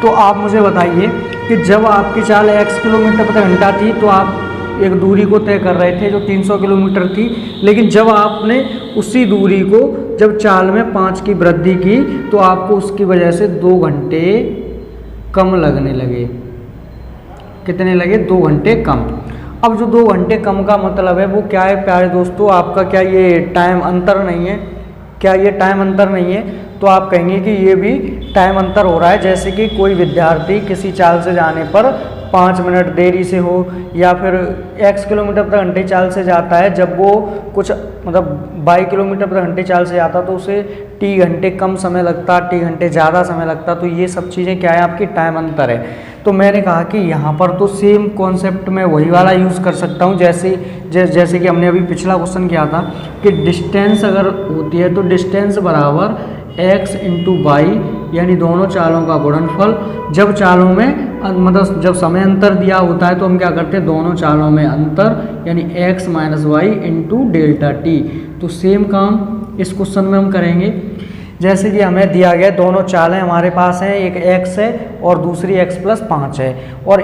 तो आप मुझे बताइए कि जब आपकी चाल x किलोमीटर प्रति घंटा थी तो आप एक दूरी को तय कर रहे थे जो 300 किलोमीटर थी, लेकिन जब आपने उसी दूरी को जब चाल में 5 की वृद्धि की तो आपको उसकी वजह से 2 घंटे कम लगने लगे। कितने लगे, 2 घंटे कम। अब जो 2 घंटे कम का मतलब है वो क्या है प्यारे दोस्तों, आपका क्या ये टाइम अंतर नहीं है? क्या ये टाइम अंतर नहीं है? तो आप कहेंगे कि ये भी टाइम अंतर हो रहा है। जैसे कि कोई विद्यार्थी किसी चाल से जाने पर 5 मिनट देरी से हो, या फिर x किलोमीटर प्रति घंटे चाल से जाता है, जब वो कुछ मतलब 22 किलोमीटर प्रति घंटे चाल से जाता तो उसे t घंटे कम समय लगता, t घंटे ज़्यादा समय लगता। तो ये सब चीज़ें क्या है, आपकी टाइम अंतर है। तो मैंने कहा कि यहाँ पर तो सेम कॉन्सेप्ट में वही वाला यूज़ कर सकता हूँ, जैसे कि हमने अभी पिछला क्वेश्चन किया था कि डिस्टेंस अगर होती है तो डिस्टेंस बराबर x इंटू वाई, यानी दोनों चालों का गुणनफल। जब चालों में मतलब जब समय अंतर दिया होता है तो हम क्या करते हैं, दोनों चालों में अंतर यानी x minus Y into delta T. तो सेम काम इस क्वेश्चन में हम करेंगे। जैसे कि हमें दिया गया दोनों चालें हमारे पास हैं, एक x है और दूसरी x प्लस 5 है, और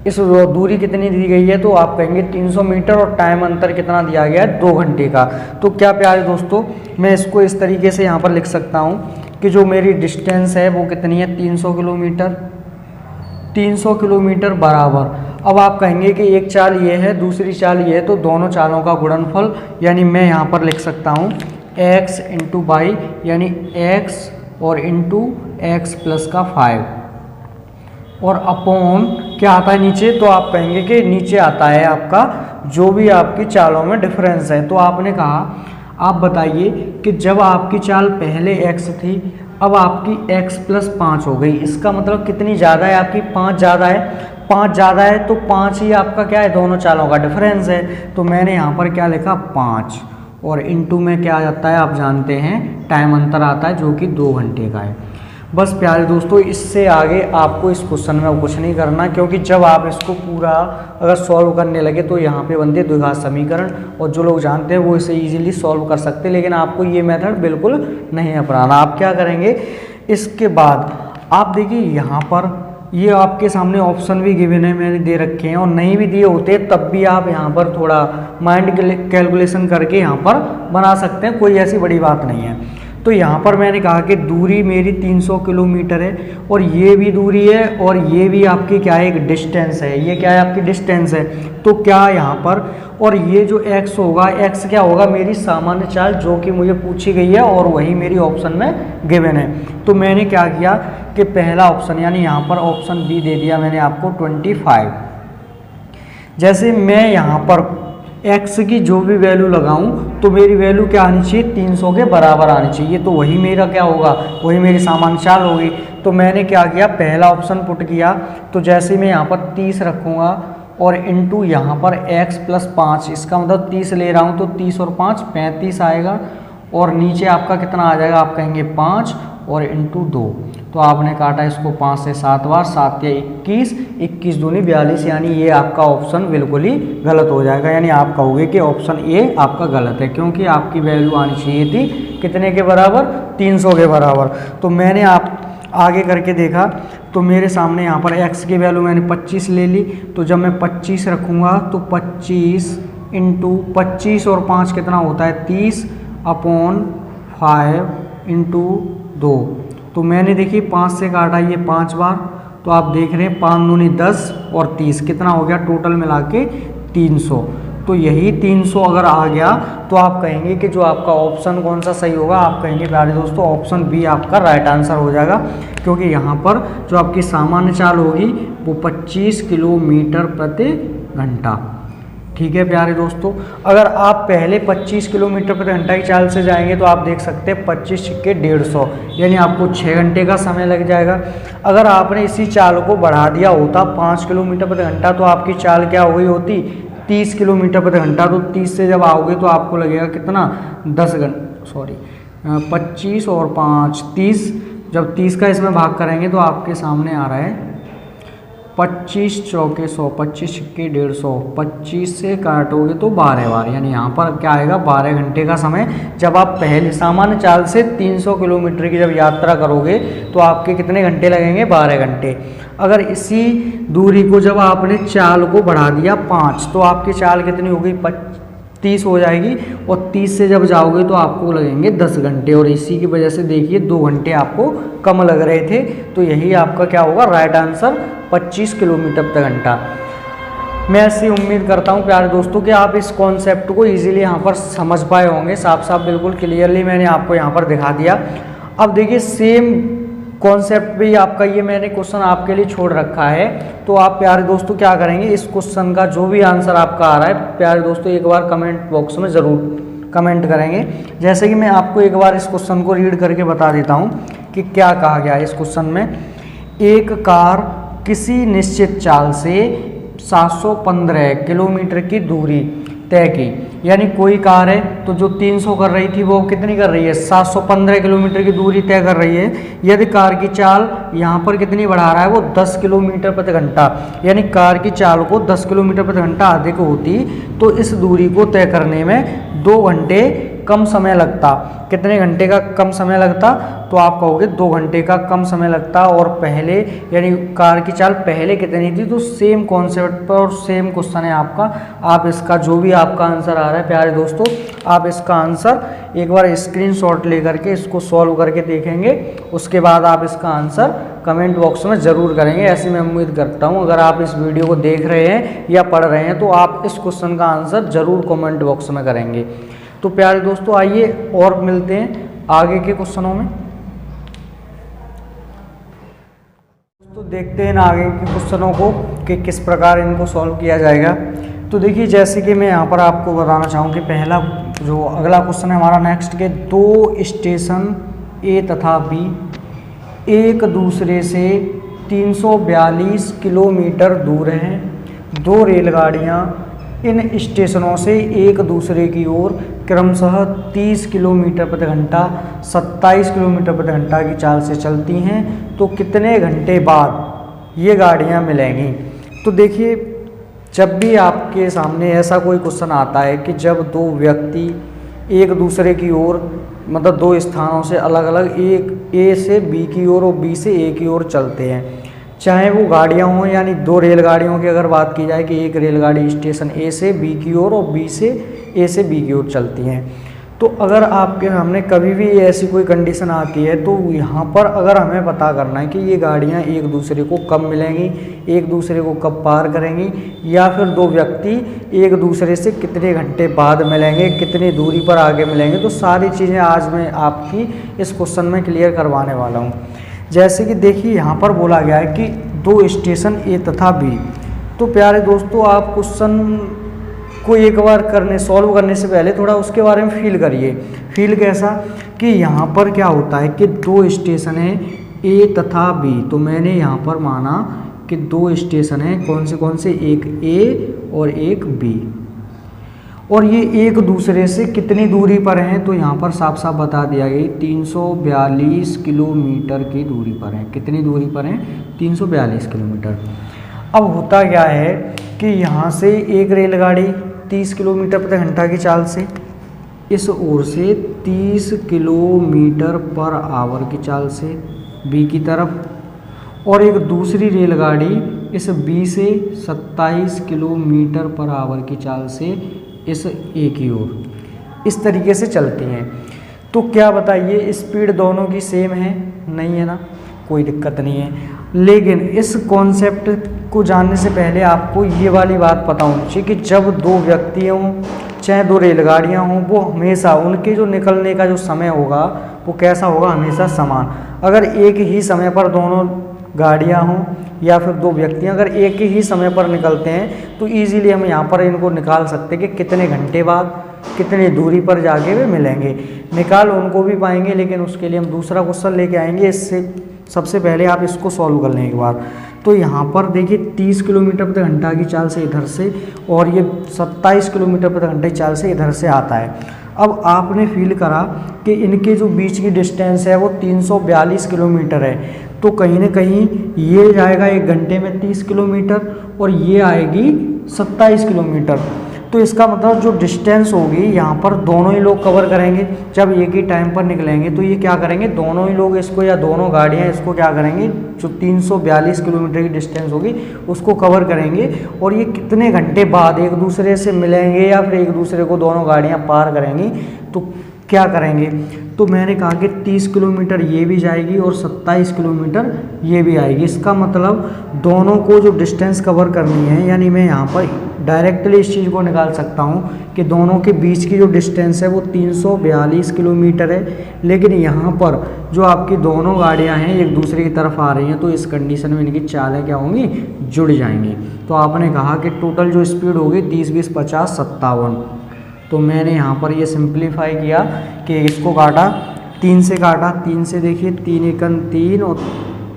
इस दूरी कितनी दी गई है, तो आप कहेंगे 300 मीटर, और टाइम अंतर कितना दिया गया है, 2 घंटे का। तो क्या प्यारे दोस्तों, मैं इसको इस तरीके से यहाँ पर लिख सकता हूँ कि जो मेरी डिस्टेंस है वो कितनी है, 300 किलोमीटर। 300 किलोमीटर बराबर, अब आप कहेंगे कि एक चाल ये है दूसरी चाल ये है, तो दोनों चालों का गुणनफल, यानी मैं यहाँ पर लिख सकता हूँ x इंटू वाई, यानी x और इंटू एक्स प्लस का 5, और अपॉन क्या आता है नीचे, तो आप कहेंगे कि नीचे आता है आपका जो भी आपकी चालों में डिफरेंस है। तो आपने कहा, आप बताइए कि जब आपकी चाल पहले x थी, अब आपकी x प्लस 5 हो गई, इसका मतलब कितनी ज़्यादा है आपकी, 5 ज़्यादा है। 5 ज़्यादा है तो 5 ही आपका क्या है, दोनों चालों का डिफरेंस है। तो मैंने यहाँ पर क्या लिखा, 5, और इनटू में क्या आ जाता है, आप जानते हैं टाइम अंतर आता है जो कि 2 घंटे का है। बस प्यारे दोस्तों, इससे आगे आपको इस क्वेश्चन में कुछ नहीं करना, क्योंकि जब आप इसको पूरा अगर सॉल्व करने लगे तो यहाँ पे बनते द्विघात समीकरण, और जो लोग जानते हैं वो इसे इजीली सॉल्व कर सकते हैं। लेकिन आपको ये मेथड बिल्कुल नहीं अपनाना। आप क्या करेंगे, इसके बाद आप देखिए यहाँ पर ये आपके सामने ऑप्शन भी गिवन है, मैंने दे रखे हैं, और नहीं भी दिए होते तब भी आप यहाँ पर थोड़ा माइंड कैलकुलेशन करके यहाँ पर बना सकते हैं, कोई ऐसी बड़ी बात नहीं है। तो यहाँ पर मैंने कहा कि दूरी मेरी 300 किलोमीटर है, और ये भी दूरी है, और ये भी आपकी क्या है, एक डिस्टेंस है। ये क्या है, आपकी डिस्टेंस है। तो क्या यहाँ पर, और ये जो x होगा, x क्या होगा, मेरी सामान्य चाल जो कि मुझे पूछी गई है, और वही मेरी ऑप्शन में गिवन है। तो मैंने क्या किया कि पहला ऑप्शन, यानी यहाँ पर ऑप्शन बी दे दिया मैंने आपको 25। जैसे मैं यहाँ पर x की जो भी वैल्यू लगाऊं तो मेरी वैल्यू क्या आनी चाहिए, 300 के बराबर आनी चाहिए। तो वही मेरा क्या होगा, वही मेरी सामान्य चाल होगी। तो मैंने क्या किया, पहला ऑप्शन पुट किया। तो जैसे मैं यहाँ पर 30 रखूँगा और इनटू यहाँ पर x प्लस 5, इसका मतलब 30 ले रहा हूँ तो 30 और 5 35 आएगा, और नीचे आपका कितना आ जाएगा, आप कहेंगे 5 और इंटू 2। तो आपने काटा इसको 5 से 7 बार, 7 या 21, 21 दूनी 42, यानी ये आपका ऑप्शन बिल्कुल ही गलत हो जाएगा। यानी आप कहोगे कि ऑप्शन ए आपका गलत है, क्योंकि आपकी वैल्यू आनी चाहिए थी कितने के बराबर, 300 के बराबर। तो मैंने आप आगे करके देखा तो मेरे सामने यहाँ पर x की वैल्यू मैंने 25 ले ली। तो जब मैं 25 रखूँगा तो 25 इंटू 25 और 5 कितना होता है, 30 अपॉन 5 इंटू 2। तो मैंने देखिए 5 से काटा ये 5 बार, तो आप देख रहे हैं 5 दूनी 10 और 30 कितना हो गया, टोटल मिला के 300। तो यही 300 अगर आ गया तो आप कहेंगे कि जो आपका ऑप्शन कौन सा सही होगा, आप कहेंगे प्यारे दोस्तों ऑप्शन बी आपका राइट आंसर हो जाएगा, क्योंकि यहाँ पर जो आपकी सामान्य चाल होगी वो 25 किलोमीटर प्रति घंटा। ठीक है प्यारे दोस्तों, अगर आप पहले 25 किलोमीटर प्रति घंटा की चाल से जाएंगे तो आप देख सकते हैं 25 के 150, यानी आपको 6 घंटे का समय लग जाएगा। अगर आपने इसी चाल को बढ़ा दिया होता 5 किलोमीटर प्रति घंटा तो आपकी चाल क्या हो गई होती, 30 किलोमीटर प्रति घंटा। तो 30 से जब आओगे तो आपको लगेगा कितना, 25 और 5 30, जब 30 का इसमें भाग करेंगे तो आपके सामने आ रहा है 25 चौके 100, 25 के 150, 25 से काटोगे तो 12 बार, यानी यहाँ पर क्या आएगा 12 घंटे का समय। जब आप पहले सामान्य चाल से 300 किलोमीटर की जब यात्रा करोगे तो आपके कितने घंटे लगेंगे, 12 घंटे। अगर इसी दूरी को जब आपने चाल को बढ़ा दिया 5 तो आपकी चाल कितनी होगी, 30 हो जाएगी, और 30 से जब जाओगे तो आपको लगेंगे 10 घंटे, और इसी की वजह से देखिए 2 घंटे आपको कम लग रहे थे। तो यही आपका क्या होगा राइट आंसर, 25 किलोमीटर प्रति घंटा। मैं ऐसी उम्मीद करता हूँ प्यारे दोस्तों कि आप इस कॉन्सेप्ट को इजीली यहाँ पर समझ पाए होंगे। साफ साफ बिल्कुल क्लियरली मैंने आपको यहाँ पर दिखा दिया। अब देखिए सेम कॉन्सेप्ट भी आपका ये मैंने क्वेश्चन आपके लिए छोड़ रखा है। तो आप प्यारे दोस्तों क्या करेंगे, इस क्वेश्चन का जो भी आंसर आपका आ रहा है प्यारे दोस्तों एक बार कमेंट बॉक्स में ज़रूर कमेंट करेंगे। जैसे कि मैं आपको एक बार इस क्वेश्चन को रीड करके बता देता हूँ कि क्या कहा गया है इस क्वेश्चन में। एक कार किसी निश्चित चाल से 715 किलोमीटर की दूरी तय की, यानी कोई कार है तो जो 300 कर रही थी वो कितनी कर रही है, 715 किलोमीटर की दूरी तय कर रही है। यदि कार की चाल यहाँ पर कितनी बढ़ा रहा है, वो 10 किलोमीटर प्रति घंटा, यानी कार की चाल को 10 किलोमीटर प्रति घंटा अधिक होती तो इस दूरी को तय करने में 2 घंटे कम समय लगता। कितने घंटे का कम समय लगता, तो आप कहोगे 2 घंटे का कम समय लगता। और पहले यानी कार की चाल पहले कितनी थी, तो सेम कॉन्सेप्ट पर और सेम क्वेश्चन है आपका। आप इसका जो भी आपका आंसर आ रहा है प्यारे दोस्तों, आप इसका आंसर एक बार स्क्रीनशॉट लेकर के इसको सॉल्व करके देखेंगे। उसके बाद आप इसका आंसर कमेंट बॉक्स में ज़रूर करेंगे। ऐसी मैं उम्मीद करता हूँ अगर आप इस वीडियो को देख रहे हैं या पढ़ रहे हैं तो आप इस क्वेश्चन का आंसर ज़रूर कमेंट बॉक्स में करेंगे। तो प्यारे दोस्तों आइए और मिलते हैं आगे के क्वेश्चनों में। तो देखते हैं आगे के क्वेश्चनों को कि किस प्रकार इनको सॉल्व किया जाएगा। तो देखिए जैसे कि मैं यहाँ पर आपको बताना चाहूँ कि पहला जो अगला क्वेश्चन है हमारा नेक्स्ट के, 2 स्टेशन ए तथा बी एक दूसरे से 342 किलोमीटर दूर हैं। 2 रेलगाड़ियाँ इन स्टेशनों से एक दूसरे की ओर क्रमशः 30 किलोमीटर प्रति घंटा 27 किलोमीटर प्रति घंटा की चाल से चलती हैं, तो कितने घंटे बाद ये गाड़ियां मिलेंगी। तो देखिए जब भी आपके सामने ऐसा कोई क्वेश्चन आता है कि जब 2 व्यक्ति एक दूसरे की ओर मतलब 2 स्थानों से अलग अलग, एक ए से बी की ओर और बी से ए की ओर चलते हैं, चाहे वो गाड़ियाँ हों, यानी 2 रेलगाड़ियों की अगर बात की जाए कि एक रेलगाड़ी स्टेशन ए से बी की ओर और बी से ए से बी की ओर चलती हैं, तो अगर आपके सामने कभी भी ऐसी कोई कंडीशन आती है तो यहाँ पर अगर हमें पता करना है कि ये गाड़ियाँ एक दूसरे को कब मिलेंगी, एक दूसरे को कब पार करेंगी, या फिर 2 व्यक्ति एक दूसरे से कितने घंटे बाद मिलेंगे, कितनी दूरी पर आगे मिलेंगे, तो सारी चीज़ें आज मैं आपकी इस क्वेश्चन में क्लियर करवाने वाला हूँ। जैसे कि देखिए यहाँ पर बोला गया है कि 2 स्टेशन ए तथा बी। तो प्यारे दोस्तों आप क्वेश्चन को एक बार सॉल्व करने से पहले थोड़ा उसके बारे में फील करिए। फील कैसा कि यहाँ पर क्या होता है कि 2 स्टेशन है ए तथा बी। तो मैंने यहाँ पर माना कि 2 स्टेशन हैं, कौन से, एक ए और एक बी, और ये एक दूसरे से कितनी दूरी पर हैं, तो यहाँ पर साफ साफ बता दिया गया 342 किलोमीटर की दूरी पर हैं। कितनी दूरी पर हैं, 342 किलोमीटर। अब होता क्या है कि यहाँ से एक रेलगाड़ी 30 किलोमीटर प्रति घंटा की चाल से इस ओर से 30 किलोमीटर पर आवर की चाल से बी की तरफ, और एक दूसरी रेलगाड़ी इस बी से 27 किलोमीटर पर आवर की चाल से इस ए की ओर इस तरीके से चलती हैं। तो क्या बताइए स्पीड दोनों की सेम है? नहीं है ना, कोई दिक्कत नहीं है। लेकिन इस कॉन्सेप्ट को जानने से पहले आपको ये वाली बात पता होनी चाहिए कि जब 2 व्यक्ति हों चाहे 2 रेलगाड़ियाँ हों, वो हमेशा उनके जो निकलने का जो समय होगा वो कैसा होगा, हमेशा समान। अगर एक ही समय पर दोनों गाड़ियाँ हों या फिर 2 व्यक्ति अगर एक ही समय पर निकलते हैं तो इजीली हम यहाँ पर इनको निकाल सकते हैं कि कितने घंटे बाद कितनी दूरी पर जाके वे मिलेंगे। निकाल उनको भी पाएंगे, लेकिन उसके लिए हम दूसरा क्वेश्चन लेके आएंगे। इससे सबसे पहले आप इसको सॉल्व कर लें एक बार। तो यहाँ पर देखिए 30 किलोमीटर प्रति घंटा की चाल से इधर से और ये 27 किलोमीटर प्रति घंटा की चाल से इधर से आता है। अब आपने फील करा कि इनके जो बीच की डिस्टेंस है वो 342 किलोमीटर है, तो कहीं ना कहीं ये जाएगा 1 घंटे में 30 किलोमीटर और ये आएगी 27 किलोमीटर। तो इसका मतलब जो डिस्टेंस होगी यहाँ पर दोनों ही लोग कवर करेंगे। जब एक ही टाइम पर निकलेंगे तो ये क्या करेंगे, दोनों ही लोग इसको या दोनों गाड़ियाँ इसको क्या करेंगे, जो 342 किलोमीटर की डिस्टेंस होगी उसको कवर करेंगे। और ये कितने घंटे बाद एक दूसरे से मिलेंगे या फिर एक दूसरे को दोनों गाड़ियाँ पार करेंगी, तो क्या करेंगे। तो मैंने कहा कि 30 किलोमीटर ये भी जाएगी और 27 किलोमीटर ये भी आएगी। इसका मतलब दोनों को जो डिस्टेंस कवर करनी है, यानी मैं यहाँ पर डायरेक्टली इस चीज़ को निकाल सकता हूँ कि दोनों के बीच की जो डिस्टेंस है वो 342 किलोमीटर है। लेकिन यहाँ पर जो आपकी दोनों गाड़ियाँ हैं एक दूसरे की तरफ आ रही हैं, तो इस कंडीशन में इनकी चालें क्या होंगी, जुड़ जाएंगी। तो आपने कहा कि टोटल जो स्पीड होगी 30, 20, 50, 57। तो मैंने यहाँ पर ये सिंप्लीफाई किया कि इसको काटा, 3 से काटा, 3 से देखिए 3 एकन 3 और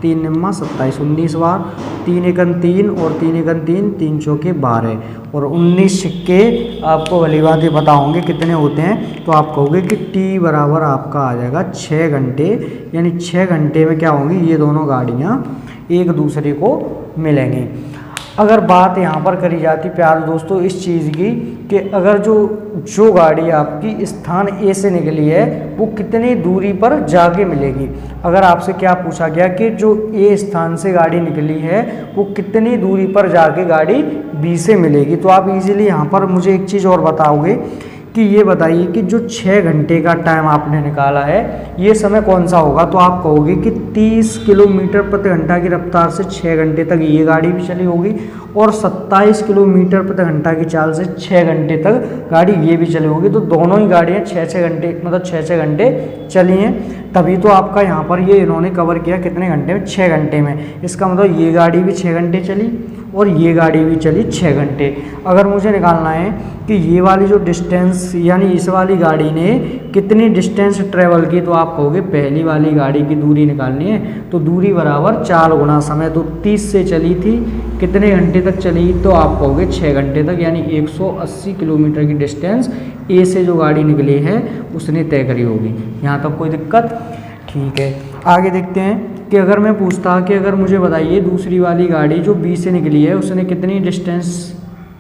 3 निम्मा 27, 19 बार, 3 एकन 3 और 3 एकन 3, 3 चौके 12 और 19 सिक्के आपको भली बात पता होंगे कितने होते हैं। तो आप कहोगे कि टी बराबर आपका आ जाएगा 6 घंटे, यानी 6 घंटे में क्या होंगी, ये दोनों गाड़ियाँ एक दूसरे को मिलेंगी। अगर बात यहाँ पर करी जाती प्यारे दोस्तों इस चीज़ की कि अगर जो गाड़ी आपकी स्थान ए से निकली है वो कितनी दूरी पर जाके मिलेगी। अगर आपसे क्या पूछा गया कि जो ए स्थान से गाड़ी निकली है वो कितनी दूरी पर जाके गाड़ी बी से मिलेगी, तो आप इजीली यहाँ पर मुझे एक चीज़ और बताओगे कि ये बताइए कि जो 6 घंटे का टाइम आपने निकाला है ये समय कौन सा होगा। तो आप कहोगे कि 30 किलोमीटर प्रति घंटा की रफ्तार से 6 घंटे तक ये गाड़ी भी चली होगी और 27 किलोमीटर प्रति घंटा की चाल से 6 घंटे तक गाड़ी ये भी चली होगी। तो दोनों ही गाड़ियाँ 6-6 घंटे मतलब 6-6 घंटे चली हैं, तभी तो आपका यहाँ पर ये इन्होंने कवर किया कितने घंटे में, 6 घंटे में। इसका मतलब ये गाड़ी भी 6 घंटे चली और ये गाड़ी भी चली 6 घंटे। अगर मुझे निकालना है कि ये वाली जो डिस्टेंस यानी इस वाली गाड़ी ने कितनी डिस्टेंस ट्रेवल की, तो आप कहोगे पहली वाली गाड़ी की दूरी निकालनी है तो दूरी बराबर 4 गुना समय। तो 30 से चली थी, कितने घंटे तक चली, तो आप कहोगे 6 घंटे तक, यानी 180 किलोमीटर की डिस्टेंस ए से जो गाड़ी निकली है उसने तय करी होगी। यहाँ तक कोई दिक्कत, ठीक है। आगे देखते हैं कि अगर मैं पूछता कि अगर मुझे बताइए दूसरी वाली गाड़ी जो बी से निकली है उसने कितनी डिस्टेंस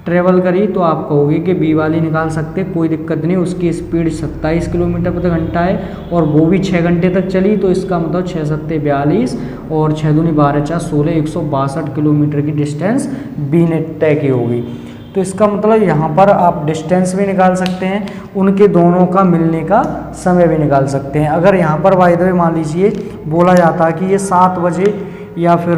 ट्रेवल करी, तो आप कहोगे कि बी वाली निकाल सकते, कोई दिक्कत नहीं। उसकी स्पीड 27 किलोमीटर प्रति घंटा है और वो भी 6 घंटे तक चली, तो इसका मतलब 6 सत्ते 42 और 6 दूनी 12 4 16 162 किलोमीटर की डिस्टेंस बी ने तय की होगी। तो इसका मतलब यहाँ पर आप डिस्टेंस भी निकाल सकते हैं, उनके दोनों का मिलने का समय भी निकाल सकते हैं। अगर यहाँ पर बाय द वे मान लीजिए बोला जाता है कि ये 7 बजे या फिर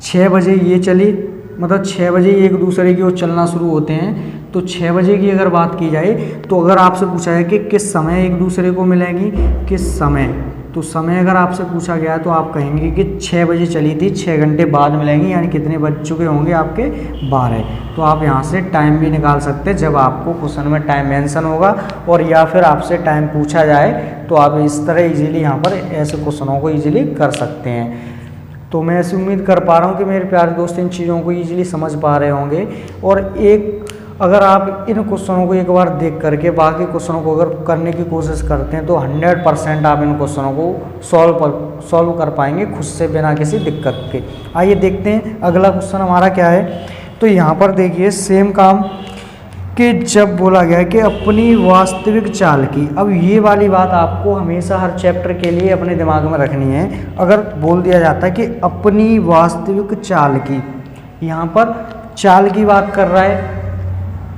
6 बजे ये चली, मतलब 6 बजे ये एक दूसरे की ओर चलना शुरू होते हैं, तो 6 बजे की अगर बात की जाए तो अगर आपसे पूछा है कि किस समय एक दूसरे को मिलेंगी, किस समय, तो समय अगर आपसे पूछा गया तो आप कहेंगे कि 6 बजे चली थी, 6 घंटे बाद मिलेंगी, यानी कितने बज चुके होंगे आपके 12। तो आप यहाँ से टाइम भी निकाल सकते हैं जब आपको क्वेश्चन में टाइम मेंशन होगा, और या फिर आपसे टाइम पूछा जाए तो आप इस तरह इजीली यहाँ पर ऐसे क्वेश्चनों को इजीली कर सकते हैं। तो मैं ऐसी उम्मीद कर पा रहा हूँ कि मेरे प्यारे दोस्त इन चीज़ों को इजीली समझ पा रहे होंगे। और एक अगर आप इन क्वेश्चनों को एक बार देख करके बाकी क्वेश्चनों को अगर करने की कोशिश करते हैं तो 100% आप इन क्वेश्चनों को सॉल्व कर पाएंगे खुद से बिना किसी दिक्कत के। आइए देखते हैं अगला क्वेश्चन हमारा क्या है। तो यहाँ पर देखिए सेम काम कि जब बोला गया कि अपनी वास्तविक चाल की, अब ये वाली बात आपको हमेशा हर चैप्टर के लिए अपने दिमाग में रखनी है। अगर बोल दिया जाता है कि अपनी वास्तविक चाल की, यहाँ पर चाल की बात कर रहा है।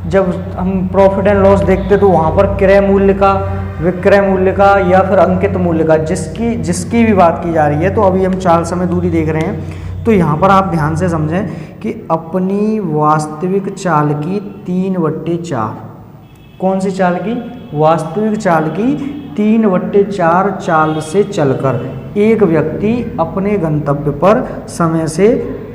जब हम प्रॉफिट एंड लॉस देखते तो वहाँ पर क्रय मूल्य का, विक्रय मूल्य का या फिर अंकित मूल्य का जिसकी भी बात की जा रही है। तो अभी हम चाल समय दूरी देख रहे हैं, तो यहाँ पर आप ध्यान से समझें कि अपनी वास्तविक चाल की 3/4, कौन सी चाल की, वास्तविक चाल की 3/4 चाल से चलकर एक व्यक्ति अपने गंतव्य पर समय से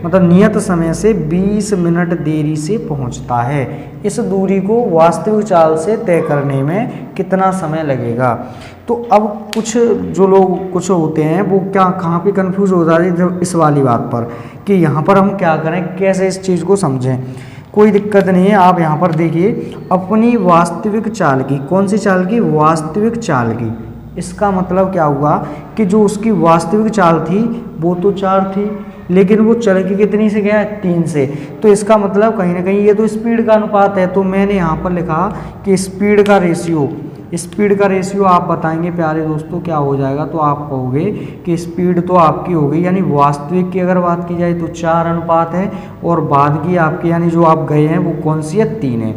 मतलब नियत समय से 20 मिनट देरी से पहुंचता है। इस दूरी को वास्तविक चाल से तय करने में कितना समय लगेगा। तो अब कुछ जो लोग कुछ होते हैं वो क्या कहाँ पे कंफ्यूज हो जाते हैं इस वाली बात पर कि यहाँ पर हम क्या करें, कैसे इस चीज़ को समझें। कोई दिक्कत नहीं है, आप यहाँ पर देखिए अपनी वास्तविक चाल की, कौन सी चाल की, वास्तविक चाल की। इसका मतलब क्या हुआ कि जो उसकी वास्तविक चाल थी वो तो 4 थी, लेकिन वो चल के कितनी से गया, 3 से। तो इसका मतलब कहीं ना कहीं ये तो स्पीड का अनुपात है। तो मैंने यहाँ पर लिखा कि स्पीड का रेशियो आप बताएंगे प्यारे दोस्तों क्या हो जाएगा। तो आप कहोगे कि स्पीड तो आपकी हो गई, यानी वास्तविक की अगर बात की जाए तो 4 अनुपात है, और बाद की आपकी यानी जो आप गए हैं वो कौन सी है, 3 है।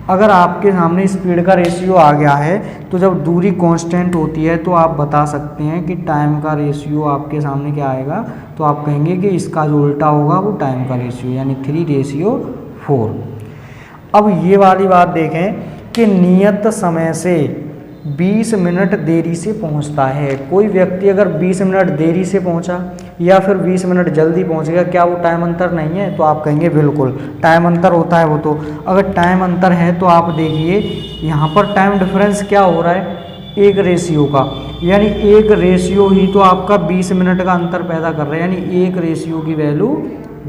अगर आपके सामने स्पीड का रेशियो आ गया है तो जब दूरी कांस्टेंट होती है तो आप बता सकते हैं कि टाइम का रेशियो आपके सामने क्या आएगा, तो आप कहेंगे कि इसका जो उल्टा होगा वो टाइम का रेशियो, यानी 3:4। अब ये वाली बात देखें कि नियत समय से 20 मिनट देरी से पहुंचता है। कोई व्यक्ति अगर 20 मिनट देरी से पहुंचा या फिर 20 मिनट जल्दी पहुंचेगा, क्या वो टाइम अंतर नहीं है? तो आप कहेंगे बिल्कुल टाइम अंतर होता है वो तो। अगर टाइम अंतर है तो आप देखिए यहाँ पर टाइम डिफरेंस क्या हो रहा है, एक रेशियो का, यानी एक रेशियो ही तो आपका 20 मिनट का अंतर पैदा कर रहा है, यानी एक रेशियो की वैल्यू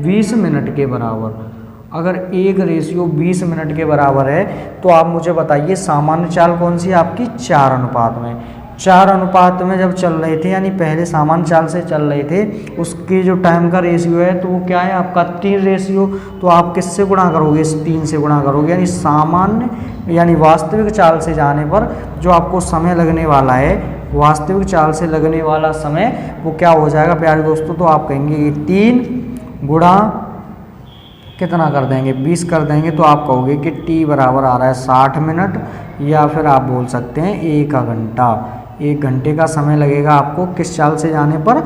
20 मिनट के बराबर। अगर एक रेशियो 20 मिनट के बराबर है तो आप मुझे बताइए सामान्य चाल कौन सी है आपकी? 4 अनुपात में। 4 अनुपात में जब चल रहे थे, यानी पहले सामान्य चाल से चल रहे थे, उसकी जो टाइम का रेशियो है तो वो क्या है आपका 3 रेशियो। तो आप किससे गुणा करोगे? इस 3 से गुणा करोगे, यानी सामान्य यानी वास्तविक चाल से जाने पर जो आपको समय लगने वाला है, वास्तविक चाल से लगने वाला समय वो क्या हो जाएगा प्यारे दोस्तों? तो आप कहेंगे कि 3 गुणा कितना कर देंगे? 20 कर देंगे, तो आप कहोगे कि t बराबर आ रहा है 60 मिनट, या फिर आप बोल सकते हैं 1 घंटा। 1 घंटे का समय लगेगा आपको किस चाल से जाने पर,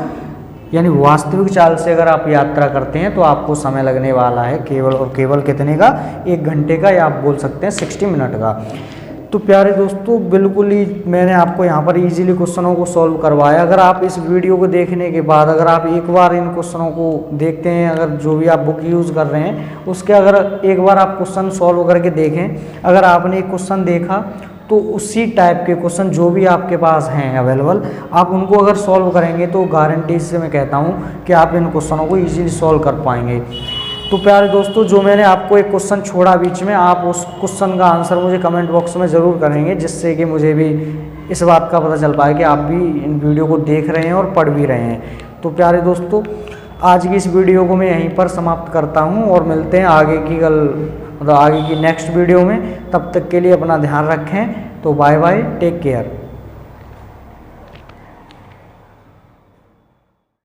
यानी वास्तविक चाल से अगर आप यात्रा करते हैं तो आपको समय लगने वाला है केवल और केवल कितने का? 1 घंटे का, या आप बोल सकते हैं 60 मिनट का। तो प्यारे दोस्तों बिल्कुल ही मैंने आपको यहाँ पर इजीली क्वेश्चनों को सॉल्व करवाया। अगर आप इस वीडियो को देखने के बाद अगर आप एक बार इन क्वेश्चनों को देखते हैं, अगर जो भी आप बुक यूज़ कर रहे हैं उसके अगर एक बार आप क्वेश्चन सॉल्व करके देखें, अगर आपने एक क्वेश्चन देखा तो उसी टाइप के क्वेश्चन जो भी आपके पास हैं अवेलेबल, आप उनको अगर सॉल्व करेंगे तो गारंटी से मैं कहता हूँ कि आप इन क्वेश्चनों को ईजिली सॉल्व कर पाएंगे। तो प्यारे दोस्तों जो मैंने आपको एक क्वेश्चन छोड़ा बीच में, आप उस क्वेश्चन का आंसर मुझे कमेंट बॉक्स में ज़रूर करेंगे, जिससे कि मुझे भी इस बात का पता चल पाए कि आप भी इन वीडियो को देख रहे हैं और पढ़ भी रहे हैं। तो प्यारे दोस्तों आज की इस वीडियो को मैं यहीं पर समाप्त करता हूं और मिलते हैं आगे की नेक्स्ट वीडियो में। तब तक के लिए अपना ध्यान रखें। तो बाय बाय, टेक केयर।